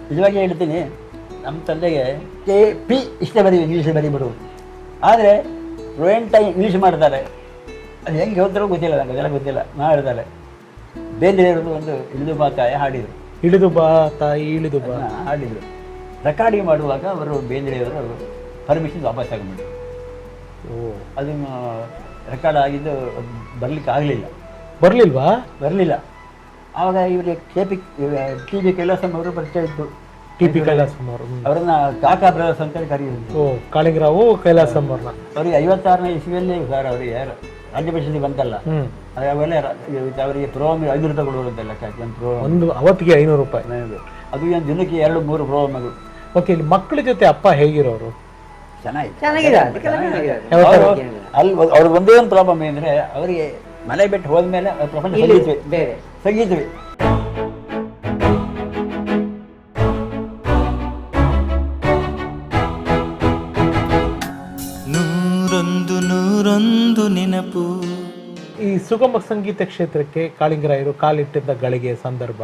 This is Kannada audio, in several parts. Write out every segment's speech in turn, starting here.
ನಿಜವಾಗಿ ಹೇಳ್ತೀನಿ, ನಮ್ಮ ತಂದೆಗೆ KP ಇಷ್ಟೇ ಇಂಗ್ಲೀಷ್ ಬರೀಬಿಡು, ಆದರೆ ಫ್ಲೂಯೆಂಟಾಗಿ ಇಂಗ್ಲೀಷ್ ಮಾಡ್ತಾರೆ. ಅದು ಹೆಂಗೆ ಹೋದ್ರೂ ಗೊತ್ತಿಲ್ಲ, ನನಗೆ ಅದೆಲ್ಲ ಗೊತ್ತಿಲ್ಲ. ಹೇಳ್ತಾರೆ ಬೇಂದ್ರೆಯವರು ಒಂದು ಇಳಿದು ಬಾ ತಾಯಿ ಹಾಡಿದರು. ಇಳಿದು ಬಾ ತಾಯಿ ಇಳಿದು ಬಾ ಹಾಡಿದರು. ರೆಕಾರ್ಡಿಂಗ್ ಮಾಡುವಾಗ ಅವರು ಬೇಂದ್ರೆಯವರು ಪರ್ಮಿಷನ್ ವಾಪಸ್ ತಗೊಂಡ್ಬಿಟ್ರು. ಅದನ್ನು ರೆಕಾರ್ಡ್ ಆಗಿದ್ದು ಬರಲಿಕ್ಕೆ ಆಗಲಿಲ್ಲ. ಬರಲಿಲ್ಲ. ಆವಾಗ ಇವರಿಗೆ TB ಕೈಲಾಸಂ ಅವರು ಪರಿಚಯ ಇತ್ತು. TB ಕೈಲಾಸಂ ಅವರು ಅವರನ್ನ ಕಾಕಾ ಬ್ರದರ್ಸ್ ಅಂತೇಳಿ ಕರೆಯುವುದು. ಕಾಳಿಂಗರಾವು ಕೈಲಾಸಂ ಅವ್ರನ್ನ. ಅವರಿಗೆ 56ನೇ ಇಸ್ವಿಯಲ್ಲಿ ಸರ್ ಅವರಿಗೆ ರಾಜ್ಯ ಪರಿಷತ್ತಿಗೆ ಬಂತಲ್ಲ, ಅವೆಲ್ಲ ಅವರಿಗೆ ಪ್ರೋಮ್ 500 ರೂಪಾಯಿ ಕೊಡುವಂತೆ ಲೆಕ್ಕ. ಒಂದು ಅವತ್ತಿಗೆ 500 ರೂಪಾಯಿ. ಅದು ಏನು ದಿನಕ್ಕೆ 2-3 ಪ್ರೋಮಗಳು. ಓಕೆ, ಇಲ್ಲಿ ಮಕ್ಕಳ ಜೊತೆ ಅಪ್ಪ ಹೇಗಿರೋರು? ಚೆನ್ನಾಗಿದೆ. ಅಲ್ಲಿ ಅವ್ರಿಗೆ ಒಂದೇ ಒಂದು ಪ್ರಾಬ್ಲಮ್ ಏನಂದ್ರೆ, ಅವರಿಗೆ ಮನೆ ಬಿಟ್ಟು ಹೋದ್ಮೇಲೆ ಪ್ರಪಂಚ ಸಂಗೀತವೇ. ನೂರೊಂದು ನೆನಪು. ಈ ಸುಗಮ ಸಂಗೀತ ಕ್ಷೇತ್ರಕ್ಕೆ ಕಾಳಿಂಗರಾಯರು ಕಾಲಿಟ್ಟಿದ್ದ ಗಳಿಗೆ ಸಂದರ್ಭ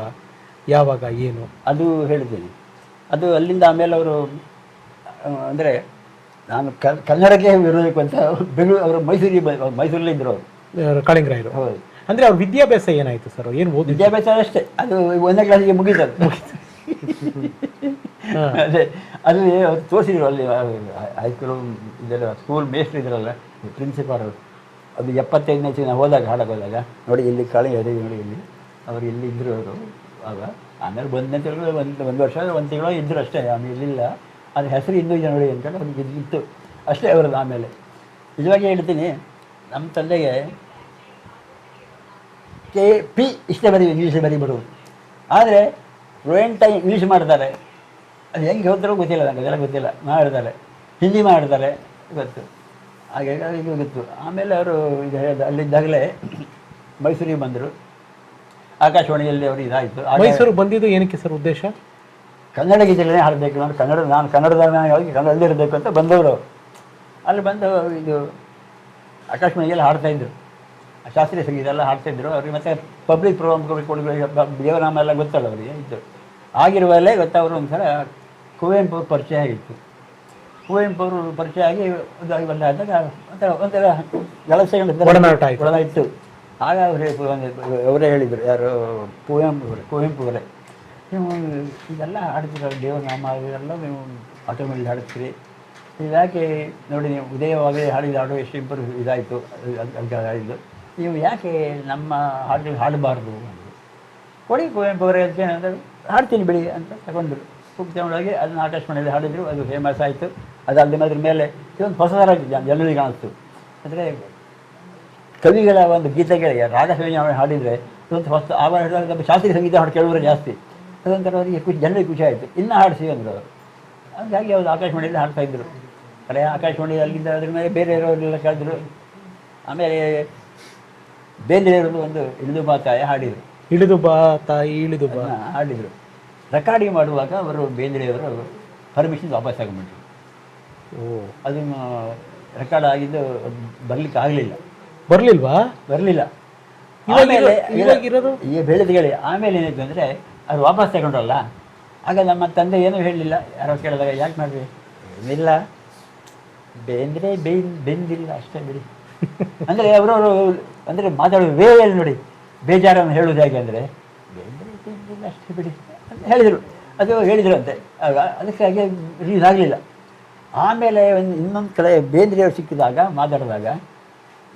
ಯಾವಾಗ, ಏನು ಅದು ಹೇಳ್ತೀನಿ. ಅದು ಅಲ್ಲಿಂದ ಆಮೇಲೆ ಅವರು ಅಂದರೆ ನಾನು ಕನ್ನಡಕ್ಕೆ ಇರಬೇಕು ಅಂತ ಬೆಂಗಳೂರು, ಅವರು ಮೈಸೂರಲ್ಲೇ ಇದ್ದರು ಅವರು ಕಾಳಿಂಗರಾಯರು. ಹೌದು. ಅಂದರೆ ಅವ್ರ ವಿದ್ಯಾಭ್ಯಾಸ ಏನಾಯಿತು ಸರ್? ಏನು ವಿದ್ಯಾಭ್ಯಾಸ ಅಷ್ಟೇ, ಅದು 1ನೇ ಕ್ಲಾಸಿಗೆ ಮುಗೀತದು. ಅದೇ ಅಲ್ಲಿ ಅವ್ರು ತೋರಿಸಿದ್ರು, ಅಲ್ಲಿ ಹೈಸ್ಕೂಲು ಇದೆಲ್ಲ ಸ್ಕೂಲ್ ಮೇಸ್ಟ್ರು ಇದ್ರಲ್ಲ, ಪ್ರಿನ್ಸಿಪಾಲ್ ಅವರು. ಅದು 75ನೇ ನಾವು ಹೋದಾಗ ಹಾಡಕ್ಕೆ ಹೋದಾಗ, ನೋಡಿ ಇಲ್ಲಿ ಕಾಳಿಂಗರಾಯ ನೋಡಿ ಇಲ್ಲಿ ಅವರು ಇಲ್ಲಿ ಇದ್ದರು ಅವರು. ಆಗ ಆಮೇಲೆ ಬಂದನೇ ತಿಂಗಳು ಒಂದು ವರ್ಷ 1 ತಿಂಗಳು ಇದ್ದರು ಅಷ್ಟೇ, ಆಮೇಲೆ ಇರಲಿಲ್ಲ. ಅದ್ರ ಹೆಸರು ಇನ್ನೂ ಇದೆ ನೋಡಿ ಅಂದ್ಕೊಂಡು ಅವ್ರಿಗೆ ಇತ್ತು ಅಷ್ಟೇ ಅವ್ರದ್ದು. ಆಮೇಲೆ ನಿಜವಾಗಿ ಹೇಳ್ತೀನಿ, ನಮ್ಮ ತಂದೆಗೆ KP ಇಷ್ಟೇ ಇಂಗ್ಲೀಷ್ ಬರೀಬಿಡು, ಆದರೆ ಫ್ಲೂಯೆಂಟಾಗಿ ಇಂಗ್ಲೀಷ್ ಮಾಡ್ತಾರೆ. ಅದು ಹೆಂಗೆ ಹೋದ್ರೂ ಗೊತ್ತಿಲ್ಲ, ನನಗೆ ಅದೆಲ್ಲ ಗೊತ್ತಿಲ್ಲ. ಹೇಳ್ತಾರೆ ಹಿಂದಿ ಮಾಡ್ತಾರೆ ಗೊತ್ತು, ಹಾಗೆ ಇದು ಗೊತ್ತು. ಆಮೇಲೆ ಅವರು ಇದು ಹೇಳಿದ ಅಲ್ಲಿದ್ದಾಗಲೇ ಮೈಸೂರಿಗೆ ಬಂದರು. ಆಕಾಶವಾಣಿಯಲ್ಲಿ ಅವರು ಇದಾಯಿತು. ಮೈಸೂರು ಬಂದಿದ್ದು ಏನಕ್ಕೆ ಸರ್ ಉದ್ದೇಶ? ಕನ್ನಡ ಗೀತೆಗಳೇ ಹಾಡಬೇಕು, ನಾನು ಕನ್ನಡದಲ್ಲಿ ಕನ್ನಡದಲ್ಲೇ ಇರಬೇಕು ಅಂತ ಬಂದವರು. ಅಲ್ಲಿ ಬಂದು ಇದು ಆಕಾಶವಾಣಿಯಲ್ಲಿ ಹಾಡ್ತಾಯಿದ್ರು, ಶಾಸ್ತ್ರೀಯ ಸಂಗೀತ ಎಲ್ಲ ಹಾಡ್ತಾಯಿದ್ರು. ಅವ್ರಿಗೆ ಮತ್ತು ಪಬ್ಲಿಕ್ ಪ್ರೋಗ್ರಾಮ್ಗಳು ಕೊಡುಗೆ ದೇವರಾಮ ಎಲ್ಲ ಗೊತ್ತಲ್ಲ ಅವರಿಗೆ ಇತ್ತು. ಆಗಿರುವಲ್ಲೇ ಗೊತ್ತವರು ಒಂಥರ ಕುವೆಂಪು ಅವ್ರ ಪರಿಚಯ ಆಗಿತ್ತು. ಕುವೆಂಪು ಅವರು ಪರಿಚಯ ಆಗಿ ಒಂದು ಆದಾಗ ಒಂಥರ ಒಡನಾಟ ಇತ್ತು. ಆಗ ಅವರೇ ಹೇಳಿದರು, ಯಾರು ಕುವೆಂಪು ಅವರೇ, ನೀವು ಇದೆಲ್ಲ ಹಾಡ್ತೀರಲ್ಲ, ದೇವನಾಮ ಇದೆಲ್ಲ ನೀವು ಆಟೋಮೇಟಿಕ್ ಹಾಡ್ತೀರಿ, ನೀವು ಯಾಕೆ ನೋಡಿ ನೀವು ಉದಯವಾಗಿ ಹಾಡು ಎಷ್ಟು ಇಂಪ್ರೂವ್ ಇದಾಯಿತು ಹಾಡಿದ್ದು, ನೀವು ಯಾಕೆ ನಮ್ಮ ಹಾಡಬಾರ್ದು ಕೊಡಿ ಕುವೆಂಪು ಅವರೇ ಅಂತ ಹಾಡ್ತೀನಿ ಬಿಡಿ ಅಂತ ತಗೊಂಡ್ರು. ತಗೊಂಡೋಗಿ ಅದನ್ನ ಆಕಾಶವಾಣಿಯಲ್ಲಿ ಹಾಡಿದರು. ಅದು ಫೇಮಸ್ ಆಯಿತು. ಅದಲ್ಲದೆ ಅದ್ರ ಮೇಲೆ ಇದೊಂದು ಹೊಸ ಥರ ಜನರಿಗೆ ಕಾಣಿಸ್ತು. ಅಂದರೆ ಕವಿಗಳ ಒಂದು ಗೀತೆಗಳಿಗೆ ರಾಗಸಂಯೋಜನೆ ಹಾಡಿದರೆ ಇದೊಂದು ಹೊಸ ಆವಾಗ ಶಾಸ್ತ್ರೀಯ ಸಂಗೀತ ಹಾಡು ಕೇಳುವರೆ ಜಾಸ್ತಿ. ಅದೊಂಥರ ಅವರಿಗೆ ಜನರಿಗೆ ಖುಷಿ ಆಯಿತು. ಇನ್ನೂ ಹಾಡಿಸಿ ಅಂದರು ಅವರು. ಹಾಗಾಗಿ ಅವರು ಆಕಾಶವಾಣಿಯಲ್ಲಿ ಹಾಡ್ತಾಯಿದ್ರು. ಕಡೆ ಆಕಾಶವಾಣಿ ಅಲ್ಲಿಂದ ಅದ್ರ ಮೇಲೆ ಬೇರೆ ಇರೋರೆಲ್ಲ ಕೇಳಿದ್ರು. ಆಮೇಲೆ ಬೇಂದ್ರೆಯವರು ಒಂದು ಇಳಿದು ಬಾ ತಾಯಿ ಹಾಡಿದರು. ಇಳಿದು ಬಾ ತಾಯಿ ಇಳಿದು ಬಾ ಹಾಡಿದರು. ರೆಕಾರ್ಡಿಂಗ್ ಮಾಡುವಾಗ ಅವರು ಬೇಂದ್ರೆಯವರು ಪರ್ಮಿಷನ್ ವಾಪಸ್ ತಗೊಂಡ್ಬಿಟ್ರು. ಅದನ್ನು ರೆಕಾರ್ಡ್ ಆಗಿದ್ದು ಬರಲಿಕ್ಕೆ ಆಗಲಿಲ್ಲ. ಬರಲಿಲ್ಲ. ಆಮೇಲೆ ಈಗ ಬೆಳೆದುಗಳಿ ಆಮೇಲೆ ಏನಾಯಿತು ಅಂದರೆ ಅದು ವಾಪಸ್ ತಗೊಂಡ್ರಲ್ಲ, ಆಗ ನಮ್ಮ ತಂದೆ ಏನೂ ಹೇಳಲಿಲ್ಲ. ಯಾರೋ ಕೇಳಿದಾಗ ಯಾಕೆ ಮಾಡಿರಿ, ಏನಿಲ್ಲ ಬೇಂದ್ರೆ ಬೆಂದಿಲ್ಲ ಅಷ್ಟೇ ಬಿಡಿ ಅಂದರೆ ಅವರವರು ಅಂದರೆ ಮಾತಾಡೋ ವೇಯಲ್ಲಿ ನೋಡಿ ಬೇಜಾರನ್ನು ಹೇಳೋದು ಹೇಗೆ ಅಂದರೆ ಬೇಂದ್ರೆ ಬೆಂದಿಲ್ಲ ಅಷ್ಟೇ ಬಿಡಿ ಅಂತ ಹೇಳಿದರು. ಅದು ಹೇಳಿದರು ಅಂತೆ. ಆಗ ಅದಕ್ಕಾಗಿ ರಿಲೀಸ್ ಆಗಲಿಲ್ಲ. ಆಮೇಲೆ ಇನ್ನೊಂದು ಕಡೆ ಬೇಂದ್ರೆಯವರು ಸಿಕ್ಕಿದಾಗ ಮಾತಾಡಿದಾಗ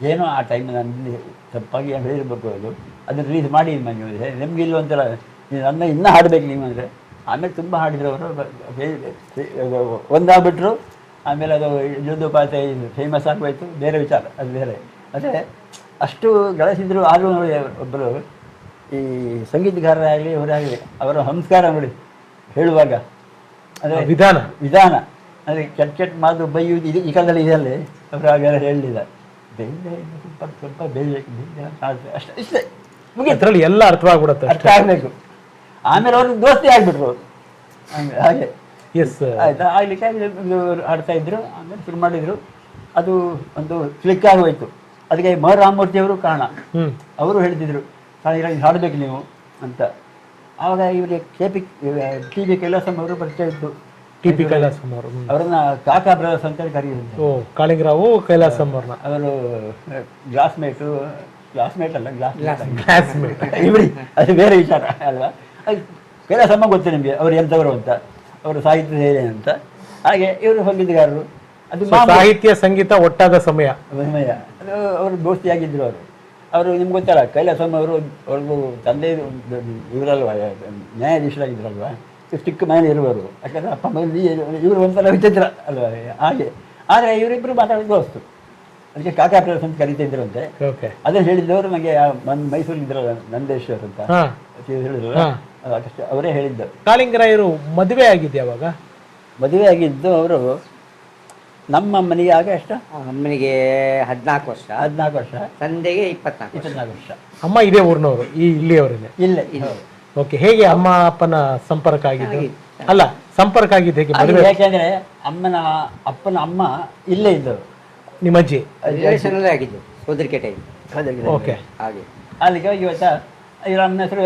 ಏನೋ ಆ ಟೈಮ್ ನಾನು ತಪ್ಪಾಗಿ ಹೇಳಿರ್ಬೇಕು, ಅದನ್ನು ರಿಲೀಸ್ ಮಾಡಿ ನೀವು ನಿಮ್ಗೆ ಇಲ್ಲ ಒಂಥರ ನನ್ನ ಇನ್ನೂ ಹಾಡಬೇಕು ನೀವು ಅಂದರೆ. ಆಮೇಲೆ ತುಂಬ ಹಾಡಿದ್ರು ಅವರು, ಒಂದಾಗ್ಬಿಟ್ರು. ಆಮೇಲೆ ಅದು ಇಳಿದು ಪಾತೆ ಫೇಮಸ್ ಆಗೋಯ್ತು, ಬೇರೆ ವಿಚಾರ ಅದು ಬೇರೆ. ಆದರೆ ಅಷ್ಟು ಗಳಿಸಿದ್ರು. ಆದರೂ ನೋಡಿ ಒಬ್ಬರು ಈ ಸಂಗೀತಗಾರರಾಗಲಿ ಅವರಾಗಲಿ ಅವರ ಸಂಸ್ಕಾರ ನೋಡಿ ಹೇಳುವಾಗ ಅಂದರೆ ವಿಧಾನ ಅಂದರೆ ಕೆಟ್ಟ ಮಾತು ಬೈಯುವುದು ಇದು ಈ ಕಾಲದಲ್ಲಿ ಇದೆಯಲ್ಲೇ ಅವರು ಹಾಗೆಲ್ಲ ಹೇಳಲಿಲ್ಲ. ಸ್ವಲ್ಪ ಬೇಯಬೇಕು ಅಷ್ಟೇ ಇಷ್ಟೇ ಮುಗಿದ್ರಲ್ಲಿ ಎಲ್ಲ ಅರ್ಥವಾಗ್ಬಿಡುತ್ತೆ, ಅರ್ಥ ಆಗಬೇಕು. ಆಮೇಲೆ ಅವ್ರಿಗೆ ದೋಸ್ತಿ ಆಗಿಬಿಟ್ರು ಅವರು ಹಾಗೆ. ಎಸ್ ಆಯಿತಾ, ಆಗಲಿಕ್ಕೆ ಹಾಡ್ತಾಯಿದ್ರು. ಆಮೇಲೆ ಶುರು ಮಾಡಿದರು. ಅದು ಒಂದು ಕ್ಲಿಕ್ ಆಗೋಯ್ತು. ಅದಕ್ಕೆ ಮ ರಾಮಮೂರ್ತಿಯವರು ಕಾರಣ. ಅವರು ಹೇಳ್ತಿದ್ರು, ಹಾಡಬೇಕು ನೀವು ಅಂತ. ಆವಾಗ ಇವರಿಗೆ ಟಿ ಬಿ ಕೈಲಾಸಂ ಅವರು ಪರಿಚಯ ಇತ್ತು. ಟಿ.ಪಿ. ಕೈಲಾಸಂ ಅವರು. ಅವರನ್ನ ಕಾಕಾ ಬ್ರದರ್ಸ್ ಅಂತೇಳಿ ಕರೆಯುತ್ತೆ. ಓ, ಕಾಳಿಂಗರಾವು ಕೈಲಾಸಂ ಅವ್ರನ್ನ. ಅವರು ಕ್ಲಾಸ್ಮೇಟ್ ಅಲ್ಲ ಕ್ಲಾಸ್ಮೇಟ್ ಇವ್ರಿ, ಅದು ಬೇರೆ ವಿಚಾರ ಅಲ್ವಾ. ಕೈಲಾಸಮ್ಮ ಗೊತ್ತು ನಿಮಗೆ ಅವ್ರು ಎಂಥವರು ಅಂತ, ಅವರು ಸಾಹಿತ್ಯ ಸೇರಿ ಅಂತ. ಹಾಗೆ ಇವರು ಸಂಗೀತಗಾರರು. ಅದು ಸಾಹಿತ್ಯ ಸಂಗೀತ ಒಟ್ಟಾದ ಸಮಯ. ಅದು ಅವರು ದೋಸ್ತಿಯಾಗಿದ್ದರು. ಅವರು ನಿಮ್ಗೆ ಗೊತ್ತಲ್ಲ, ಕೈಲಾಸಮ್ಮ ಅವರು ಅವ್ರಿಗೂ ತಂದೆ ಇವರಲ್ವ, ನ್ಯಾಯಾಧೀಶರಾಗಿದ್ರಲ್ವ, ಚಿಕ್ಕ ಮನೇಲಿ ಇರುವರು. ಯಾಕಂದರೆ ಅಪ್ಪ ಮನೇಲಿ ಇವರು ಒಂದ್ಸಲ ವಿಚಿತ್ರ ಅಲ್ವಾ ಹಾಗೆ. ಆದರೆ ಇವರಿಬ್ಬರು ಮಾತಾಡೋದು ದೋಸ್ತು, ಅದಕ್ಕೆ ಕಾಕಾ ಬ್ರದರ್ಸ್ ಅಂತ ಕರೀತಿದ್ರಂತೆ. ಅದೇ ಹೇಳಿದ್ದವರು ನನಗೆ ಮೈಸೂರಿಗೆ ಇದ್ರಲ್ಲ ನಂದೇಶ್ವರ್ ಅಂತ ಹೇಳಿದ್ರು, ಅವರೇ ಹೇಳಿದ್ದು. ಕಾಳಿಂಗರಾಯರು ಮದುವೆ ಆಗಿದ್ದೆ ಅವಾಗ? ಮದುವೆ ಆಗಿದ್ದು ಅವರು ನಮ್ಮ ಅಮ್ಮನಿಗೆ ಆಗ ಎಷ್ಟು, ಅಮ್ಮನಿಗೆ 14 ವರ್ಷ, 14 ವರ್ಷ, ತಂದೆಗೆ 24 ವರ್ಷ. ಅಮ್ಮ ಇದೇ ಊರಿನವರು, ಇಲ್ಲಿಯವರೇನೆ? ಇಲ್ಲ. ಓಕೆ. ಹೇಗೆ ಅಮ್ಮ ಅಪ್ಪನ ಸಂಪರ್ಕ ಆಗಿದ್ದು? ಅಲ್ಲ, ಸಂಪರ್ಕ ಆಗಿದ್ದು ಹೇಗೆ? ಯಾಕೆಂದ್ರೆ ಅಪ್ಪನ ಅಮ್ಮ ಇಲ್ಲೇ ಇದ್ದವರು, ನಿಮ್ಮ ಅಜ್ಜಿ ರಿಲೇಷನಲ್ಲೇ ಆಗಿದ್ದು, ಸೋದರಿಕೆ ಟೈಮ್. ಓಕೆ. ಹಾಗೆ ಅಲ್ಲಿಗೆ ಇವತ್ತ ಇವರ ಅಮ್ಮನ ಹೆಸರು,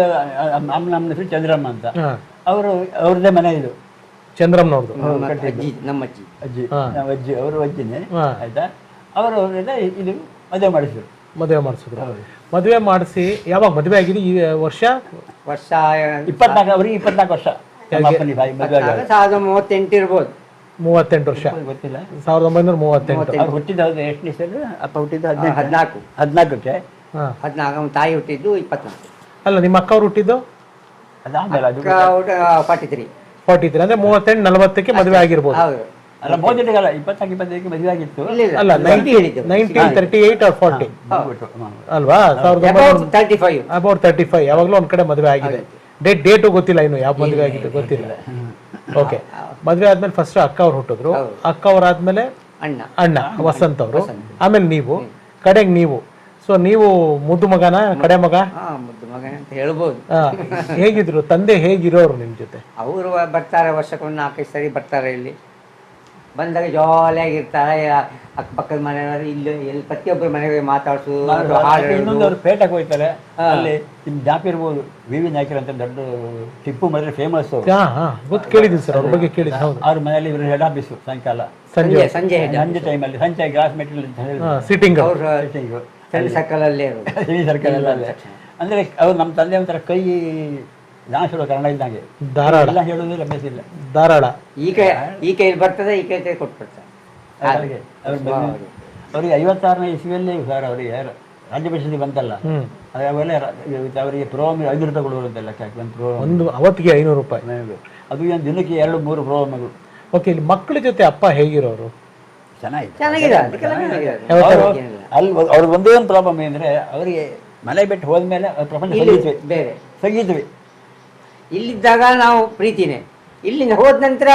ಅಮ್ಮನ ಹೆಸರು ಚಂದ್ರಮ್ಮ ಅಂತ. ಅವ್ರದ್ದೇ ಮನೆ ಇದು, ಚಂದ್ರಮ್ಮನವ್ರದ್ದು. ನಮ್ಮ ಅಜ್ಜಿ ಅವರು ಅಜ್ಜಿನೇ ಆಯ್ತಾ. ಅವರು ಇದು ಮದುವೆ ಮಾಡಿಸಿದ್ರು. ಮದುವೆ ಮಾಡಿಸಿ ಯಾವಾಗ ಮದುವೆ ಆಗಿದೆ? ಈ ವರ್ಷ 24, ಅವರಿಗೆ 24 ವರ್ಷ. 38 ಇರ್ಬೋದು. 38 ವರ್ಷ ಗೊತ್ತಿಲ್ಲ. 1938. ಅವ್ರು ಹುಟ್ಟಿದ ಎಷ್ಟನೇ ಸಲ? ಅಪ್ಪ ಹುಟ್ಟಿದ್ದು 14. 14ಕ್ಕೆ. 14 ತಾಯಿ ಹುಟ್ಟಿದ್ದು 24. ಅಲ್ಲ, ನಿಮ್ಮ ಅಕ್ಕ ಅವ್ರು ಹುಟ್ಟಿದ್ದು? ಅದಾದ್ಮೇಲೆ ಅದು 43. ಅಂದ್ರೆ 38 40ಕ್ಕೆ ಮದುವೆ ಆಗಿರ್ಬೋದು. ಅಲ್ಲ, 32 ಅಲ್ಲ, 24 ಮದುವೆ ಆಗಿತ್ತು. ಅಲ್ಲ, 1938 or 40 ಅಲ್ವಾ? 35. ಅಬೌಟ್ 35 ಯಾವಾಗಲೂ ಒಂದ್ ಕಡೆ ಮದುವೆ ಆಗಿದೆ. ಡೇಟು ಗೊತ್ತಿಲ್ಲ, ಇನ್ನು ಯಾವ ಮದುವೆ ಆಗಿತ್ತು ಗೊತ್ತಿಲ್ಲ. ಓಕೆ. ಮದುವೆ ಆದ್ಮೇಲೆ ಫಸ್ಟ್ ಅಕ್ಕ ಅವ್ರು ಹುಟ್ಟಿದ್ರು. ಅಕ್ಕ ಅವ್ರಾದ್ಮೇಲೆ ಅಣ್ಣ ವಸಂತ್ ಅವರು, ಆಮೇಲೆ ನೀವು, ಕಡೆಗೆ ನೀವು. ಸೊ ನೀವು ಮುದ್ದು ಮಗನ, ಕಡೆ ಮಗ? ಮುದ್ದು ಮಗ ಅಂತ ಹೇಳ್ಬೋದು. ಹೇಗಿದ್ರು ತಂದೆ? ಹೇಗಿರೋರು ನಿಮ್ ಜೊತೆ? ಅವರು ಬರ್ತಾರೆ, ವರ್ಷಕ್ಕೊಂದು 4-5 ಸರಿ ಬರ್ತಾರೆ. ಇಲ್ಲಿ ಬಂದಾಗ ಜಾಲಿಯಾಗಿರ್ತಾರೆ. ಅಕ್ಕಪಕ್ಕದ ಮನೆಯವರು ಇಲ್ಲಿ ಪ್ರತಿಯೊಬ್ಬರ ಮನೆಗೆ ಮಾತಾಡ್ಸು, ಇನ್ನೊಂದು ಪೇಟೆಗೆ ಹೋಗ್ತಾರೆ. ಅಲ್ಲಿ ನಿಮ್ ಜಾಪ ಇರ್ಬೋದು, ವಿ ನಾಯ್ಕರ್ ಅಂತ ದೊಡ್ಡ ಟಿಪ್ಪು ಮದುವೆ ಫೇಮಸ್. ಗೊತ್ತು, ಕೇಳಿದ್ದೀನಿ ಸರ್, ಅವ್ರ ಬಗ್ಗೆ ಕೇಳಿದ್ದೀನಿ. ಹೌದು. ಅವ್ರ ಮನೆಯಲ್ಲಿ ಇವರು ಹೆಡ್ ಆಫೀಸು ಸಾಯಂಕಾಲ ಸಂಜೆ ಟೈಮಲ್ಲಿ, ಸಂಜೆ ಗ್ಲಾಸ್ ಮೆಟೀರಿಯಲ್ ಸಿಟ್ಟಿಂಗ್ ಸರ್ಕಲ್ ಅಲ್ಲೇ ಸರ್ಕಲ್ ಅಲ್ಲೇ. ಅಂದ್ರೆ ಅವ್ರು ನಮ್ಮ ತಂದೆ ಒಂಥರ ಕೈ ದಾಸರು ಕನ್ನಡ ಇದ್ದಂಗೆ, ಎಲ್ಲ ಹೇಳೋದು ರಮೇಶ್ ಇಲ್ಲ, ಧಾರಾಳ. ಈ ಕೈ ಬರ್ತದೆ, ಈ ಕೈ ಕೊಟ್ಬಿಡ್ತಾರೆ. ಅವ್ರಿಗೆ 56ನೇ ಇಸ್ವಿಯಲ್ಲಿ ಸರ್ ಅವರಿಗೆ ರಾಜ್ಯ ಪರಿಷತ್ಗೆ ಬಂತಲ್ಲ, ಅವೆಲ್ಲ ಅವರಿಗೆ ಪ್ರೋಗ್ರಾಮ್ 500 ರೂಪಾಯಿ ಕೊಡುವಂತೆಲ್ಲ. ಒಂದು ಅವತ್ತಿಗೆ 500 ರೂಪಾಯಿ. ಅದು ಏನು ದಿನಕ್ಕೆ 2-3 ಪ್ರೋಗ್ರಾಮ್ಗಳು. ಓಕೆ. ಇಲ್ಲಿ ಮಕ್ಕಳ ಜೊತೆ ಅಪ್ಪ ಹೇಗಿರೋರು? ಚೆನ್ನಾಗಿದೆ. ಅಲ್ಲಿ ಅವ್ರಿಗೆ ಒಂದೇ ಒಂದು ಪ್ರಾಬ್ಲಮ್ ಏನಂದ್ರೆ, ಅವರಿಗೆ ಮನೆ ಬಿಟ್ಟು ಹೋದ್ಮೇಲೆ ಪ್ರಪಂಚ ಬೇರೆ ಸಂಗೀತವೇ. ಇಲ್ಲಿದ್ದಾಗ ನಾವು ಪ್ರೀತಿನೇ, ಇಲ್ಲಿಂದ ಹೋದ ನಂತರ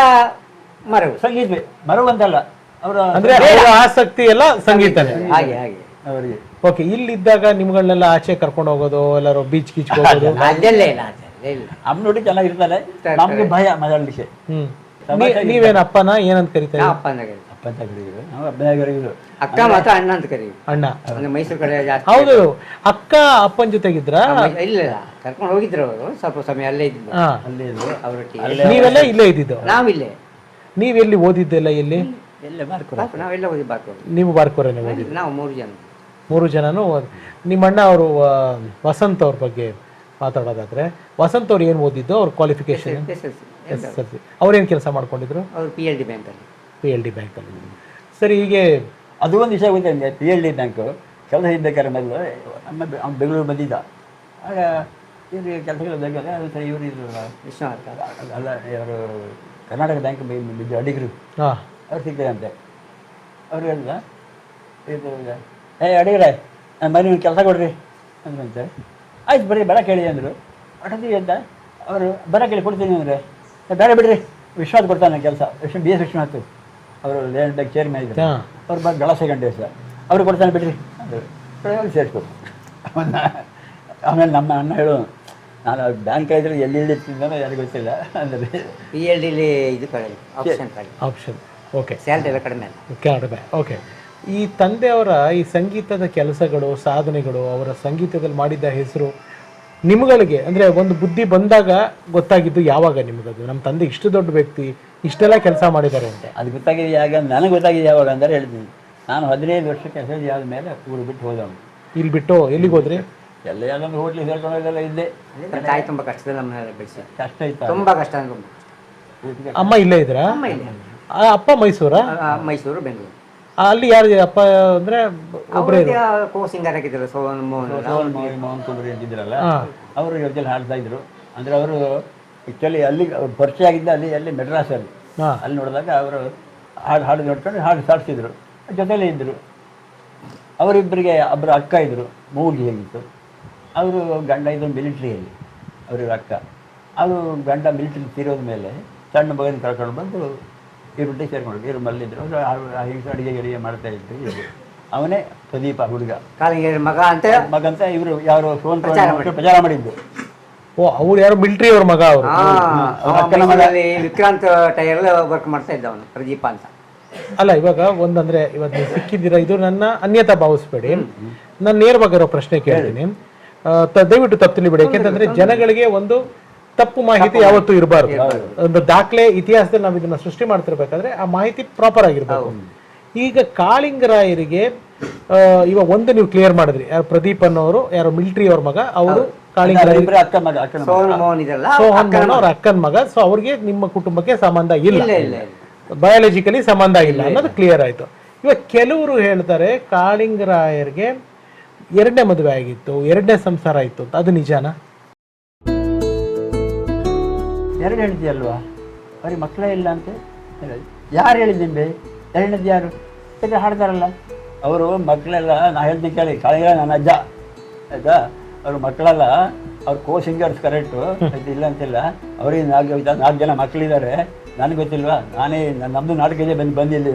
ಮರವು ಸಂಗೀತವೇ. ಮರವು ಅಂತಲ್ಲ, ಅವರ ಅಂದ್ರೆ ಆಸಕ್ತಿ ಎಲ್ಲ ಸಂಗೀತನೇ. ಹಾಗೆ ಅವರಿಗೆ. ಓಕೆ. ಇಲ್ಲಿದ್ದಾಗ ನಿಮ್ಗಳನ್ನೆಲ್ಲ ಆಚೆ ಕರ್ಕೊಂಡು ಹೋಗೋದು, ಎಲ್ಲರೂ ಬೀಚ್ ಗೀಚ್ ಹೋಗೋದು? ಅದೆಲ್ಲ ಇಲ್ಲ. ಅಮ್ಮ ನೋಡಿ ಚೆನ್ನಾಗಿರ್ತಾರೆ, ನಮ್ಗೆ ಭಯ ಮಾತಾಡ್ಲಿಕ್ಕೆ. ನೀವೇನ ಅಪ್ಪನ ಏನಂತ ಕರೀತಾರೆ? ಅಪ್ಪ ಅಂತ ಕರೀತಾರೆ. ಅಕ್ಕ ಮಾತ್ರ ಅಣ್ಣ ಅಂತ ಕರೀವಿ. ಅಣ್ಣ. ಮೈಸೂರು ಕಡೆ ಜಾಸ್ತಿ. ಹೌದು. ಅಕ್ಕ ಅಪ್ಪನ ಜೊತೆಗಿದ್ರ? ಇಲ್ಲ, ಕರ್ಕೊಂಡು ಹೋಗಿದ್ರು ಅವರು. ಸ್ವಲ್ಪ ಸಮಯ ಅಲ್ಲೇ ಇದ್ರು. ನೀವೆಲ್ಲ ಇಲ್ಲೇ ಇದ್ದಿದ್ದು? ನಾವಿಲ್ಲೇ. ನೀವೆಲ್ಲಿ ಓದಿದ್ದೆಲ್ಲ? ಎಲ್ಲಿ? ನಾವೆಲ್ಲ ಓದಿ ಬಾರ್ಕೋರ್. ನೀವು ಬಾರ್ಕೋರೇ ಓದಿದ್ದು? ನಾವು 3 ಜನ. 3 ಜನನು. ನಿಮ್ಮ ಅಣ್ಣ ಅವರು ವಸಂತ್ ಅವ್ರ ಬಗ್ಗೆ ಮಾತಾಡೋದಾದ್ರೆ, ವಸಂತ್ ಅವ್ರು ಏನು ಓದಿದ್ದು? ಅವ್ರ ಕ್ವಾಲಿಫಿಕೇಶನ್? SSLC. ಅವ್ರೇನು ಕೆಲಸ ಮಾಡ್ಕೊಂಡಿದ್ರು? ಅವರು PLD ಬ್ಯಾಂಕಲ್ಲಿ. ಸರಿ. ಹೀಗೆ ಅದು ಒಂದು ವಿಷಯ ಗೊತ್ತಿದೆ. PLD ಬ್ಯಾಂಕು ಕೆಲಸ ಇರ್ಬೇಕಾದ್ರೆ ಮೊದಲು ಅವ್ನು ಬೆಂಗಳೂರು ಬಂದಿದ್ದ. ಆಗ ಇವ್ರಿಗೆ ಕೆಲಸಗಳು ಬೇಕಾದ್ರೆ ಅದು ಸರಿ ಇವರು ವಿಶ್ವನಾಥ ಅಲ್ಲ, ಇವರು ಕರ್ನಾಟಕ ಬ್ಯಾಂಕ್ ಅಡಿಗರು ಅವ್ರು ಸಿಗ್ತಾರಂತೆ. ಅವ್ರು ಹೇಳಿದ, ಇದು ಅಡಿಗರೇ ಮನೆ ಕೆಲಸ ಕೊಡ್ರಿ ಅಂದ್ರಂತೆ. ಆಯ್ತು ಬರ್ರಿ, ಬರ ಕೇಳಿ ಅಂದರು. ಅಟದಿ ಅಂತ ಅವರು ಬರ ಕೇಳಿ ಕೊಡ್ತೀನಿ ಅಂದರೆ, ಬೇರೆ ಬಿಡ್ರಿ, ವಿಶ್ವನಾಥ್ ಕೊಡ್ತಾನೆ ಕೆಲಸ. BS ವಿಶ್ವನಾಥ್ ಅವರು ಲ್ಯಾಂಡ್ ಬ್ಯಾಂಕ್ ಚೇರ್ಮನ್ ಇದ್ದಾರೆ. ಅವ್ರು ಬಂದು ಗಳಸೆ ಗಂಟೆ ಸರ್ ಅವ್ರಿಗೆ ಕೊಡ್ತಾನೆ ಬಿಡ್ರಿ ಅಂದರು. ಸೇರಿಸ್ಬೇಕು. ಆಮೇಲೆ ನಮ್ಮ ಅಣ್ಣ ಹೇಳು, ನಾನು ಬ್ಯಾಂಕ್ ಇದ್ರೆ ಎಲ್ಲಿ ಇರ್ತಿದ್ದಾನೋ ಯಾರಿಗೂ ಗೊತ್ತಿಲ್ಲ ಅಂದರೆ PLD ಇದು ಆಪ್ಷನ್. ಓಕೆ. ಸ್ಯಾಲ್ರಿ ಎಲ್ಲ ಕಡಿಮೆ. ಓಕೆ. ಈ ತಂದೆಯವರ ಈ ಸಂಗೀತದ ಕೆಲಸಗಳು, ಸಾಧನೆಗಳು, ಅವರ ಸಂಗೀತದಲ್ಲಿ ಮಾಡಿದ್ದ ಹೆಸರು ನಿಮ್ಗಳಿಗೆ ಅಂದ್ರೆ ಒಂದು ಬುದ್ಧಿ ಬಂದಾಗ ಗೊತ್ತಾಗಿದ್ದು ಯಾವಾಗ ನಿಮಗದು ನಮ್ಮ ತಂದೆ ಇಷ್ಟು ದೊಡ್ಡ ವ್ಯಕ್ತಿ ಇಷ್ಟೆಲ್ಲ ಕೆಲಸ ಮಾಡಿದ್ದಾರೆ ಅಂತ? ಅದು ಗೊತ್ತಾಗಿದೆ ಯಾವಾಗ, ನನಗೆ ಗೊತ್ತಾಗಿದೆ ಯಾವಾಗ ಅಂದರೆ ಹೇಳ್ತೀನಿ, ನಾನು 15 ವರ್ಷಕ್ಕೆ ಎಸ್ ಎಲ್ ಸಿ ಆದಮೇಲೆ ಊರು ಬಿಟ್ಟು ಹೋದವನು. ಇಲ್ಲಿ ಬಿಟ್ಟು ಎಲ್ಲಿಗೆ ಹೋದ್ರಿ? ಎಲ್ಲ ಯಾವುದೊಂದು ಹೋಟ್ಲಿಗೆ ಸೇರ್ಕೊಂಡೋದೆಲ್ಲ ಇದ್ದೆ. ತಾಯಿ ತುಂಬ ಕಷ್ಟದಲ್ಲಿ ನಮ್ಮನ್ನೆಲ್ಲ ಬೆಳೆಸಿ, ಕಷ್ಟ ಇತ್ತು. ತುಂಬ ಕಷ್ಟ ಅನ್ಕೊಂಡು. ಅಮ್ಮ ಇಲ್ಲೇ ಇದ್ರಾ? ಅಮ್ಮ ಇಲ್ಲ, ಅಪ್ಪ ಮೈಸೂರಾ? ಮೈಸೂರು ಬೆಂಗಳೂರು. ಅಲ್ಲಿ ಯಾರು ಅಪ್ಪ ಅಂದ್ರೆ ಒಬ್ಬರೇ ಕೋಸಿಂಗಾರ ಹಾಕಿದ್ರು ಸೋಹನ್ ಮೋಹನ್ ಮೋಹನ್ ಕುಂಬರಿ ಅಂತಿದ್ರಲ್ಲ, ಅವರು ಯೋಜನೆ ಹಾಡ್ತಾ ಇದ್ರು. ಅಂದರೆ ಅವರು ಆ್ಯಕ್ಚುಲಿ ಅಲ್ಲಿ ಅವ್ರು ಪರಿಚಯ ಆಗಿದ್ದ ಅಲ್ಲಿ ಮೆಡ್ರಾಸಲ್ಲಿ. ಅಲ್ಲಿ ನೋಡಿದಾಗ ಅವರು ಹಾಡು ನೋಡ್ಕೊಂಡು ಹಾಡು ಸಾಡಿಸಿದ್ರು, ಜೊತೆಲೇ ಇದ್ದರು. ಅವರಿಬ್ಬರಿಗೆ ಒಬ್ಬರು ಅಕ್ಕ ಇದ್ದರು, ಮೂಗಿ ಹೇಗಿತ್ತು. ಅವರು ಗಂಡ ಇದ್ರು ಮಿಲಿಟ್ರಿಯಲ್ಲಿ, ಅವ್ರಿಗೆ ಅಕ್ಕ. ಅವರು ಗಂಡ ಮಿಲಿಟ್ರಿ ತೀರೋದ ಮೇಲೆ ಸಣ್ಣ ಮಗನ ಕರ್ಕೊಂಡು ಬಂದು ಇವ್ರೊಟ್ಟಿಗೆ ಸೇರ್ಕೊಂಡು ಇವ್ರು ಮಲ್ಲಿದ್ರು. ಅವರು ಅಡುಗೆ ಮಾಡ್ತಾ ಇದ್ರು. ಅವನೇ ಪ್ರದೀಪ ಹುಡುಗ, ಕಾಲಿಂಗೇರಿ ಮಗ ಅಂತ ಮಗಂತ ಇವರು ಯಾರು ಫೋನ್ ಪ್ರಚಾರ ಮಾಡಿದ್ದು. ಓ, ಅವ್ರು ಯಾರು ಮಿಲಿಟರಿ ಅವ್ರ ಮಗ ಅವರು? ವಿಕ್ರಾಂತ್ ಟೈರ್ ವರ್ಕ್ ಮಾಡ್ತಾ ಇದ್ದ ಅವನು, ಪ್ರದೀಪ ಅಂತ. ಅಲ್ಲ, ಇವಾಗ ಒಂದಂದ್ರೆ ಇವತ್ತು ನೀವು ಸಿಕ್ಕಿದ್ದೀರಾ, ಇದು ನನ್ನ ಅನ್ಯತಾ ಭಾವಿಸ್ಬೇಡಿ. ನಾನು ನೇರವಾಗಿರೋ ಪ್ರಶ್ನೆ ಕೇಳ್ತೀನಿ, ದಯವಿಟ್ಟು ತಪ್ಪು ತಿಳಿಬೇಡಿ. ಯಾಕೆಂತಂದ್ರೆ ಜನಗಳಿಗೆ ಒಂದು ತಪ್ಪು ಮಾಹಿತಿ ಯಾವತ್ತೂ ಇರಬಾರ್ದು. ಒಂದು ದಾಖಲೆ ಇತಿಹಾಸದಲ್ಲಿ ನಾವು ಇದನ್ನ ಸೃಷ್ಟಿ ಮಾಡ್ತಿರ್ಬೇಕಾದ್ರೆ ಆ ಮಾಹಿತಿ ಪ್ರಾಪರ್ ಆಗಿರ್ಬೇಕು. ಈಗ ಕಾಳಿಂಗರಾಯರಿಗೆ ಇವಾಗ ಒಂದು ನೀವು ಕ್ಲಿಯರ್ ಮಾಡಿದ್ರಿ, ಯಾರು ಪ್ರದೀಪ್ ಅನ್ನೋರು ಯಾರು ಮಿಲಿಟರಿ ಅವ್ರ ಮಗ, ಅವರು ಕಾಳಿಂಗರಾಯ ಸೋಹನ್ ಮೋಹನ್ ಇದೆಲ್ಲ ಸೋಹನ್ ಮೋಹನ್ ಅವ್ರ ಅಕ್ಕನ ಮಗ. ಸೊ ಅವ್ರಿಗೆ ನಿಮ್ಮ ಕುಟುಂಬಕ್ಕೆ ಸಂಬಂಧ ಇಲ್ಲ, ಬಯಾಲಜಿಕಲಿ ಸಂಬಂಧ ಇಲ್ಲ ಅನ್ನೋದು ಕ್ಲಿಯರ್ ಆಯ್ತು. ಇವಾಗ ಕೆಲವರು ಹೇಳ್ತಾರೆ ಕಾಳಿಂಗರಾಯರಿಗೆ 2ನೇ ಮದುವೆ ಆಗಿತ್ತು, 2ನೇ ಸಂಸಾರ ಆಯ್ತು ಅಂತ. ಅದು ನಿಜಾನಾ? 2 ಹೆಂಡತಿ ಅಲ್ವಾ, ಅವ್ರಿಗೆ ಮಕ್ಕಳೇ ಇಲ್ಲ ಅಂತ ಯಾರು ಹೇಳಿದ್ದೀನಿ? 2ನೇದು ಯಾರು ಸರಿ ಹಾಡ್ತಾರಲ್ಲ ಅವರು ಮಕ್ಕಳೆಲ್ಲ. ನಾ ಹೇಳ್ತೀನಿ ಕೇಳಿ, ಕಾಳಿಂಗರ ನನ್ನ ಅಜ್ಜ ಆಯ್ತಾ, ಅವ್ರ ಮಕ್ಕಳೆಲ್ಲ ಅವ್ರು ಸಿಂಗರ್ಸ್ ಕರೆಕ್ಟು ಇಲ್ಲ ಅಂತಿಲ್ಲ. ಅವ್ರಿಗೆ 4 ಜನ ಮಕ್ಕಳಿದ್ದಾರೆ. ನನಗೆ ಗೊತ್ತಿಲ್ವಾ? ನಮ್ಮದು ನಾಟಕಕ್ಕೆ ಬಂದಿಲ್ಲ.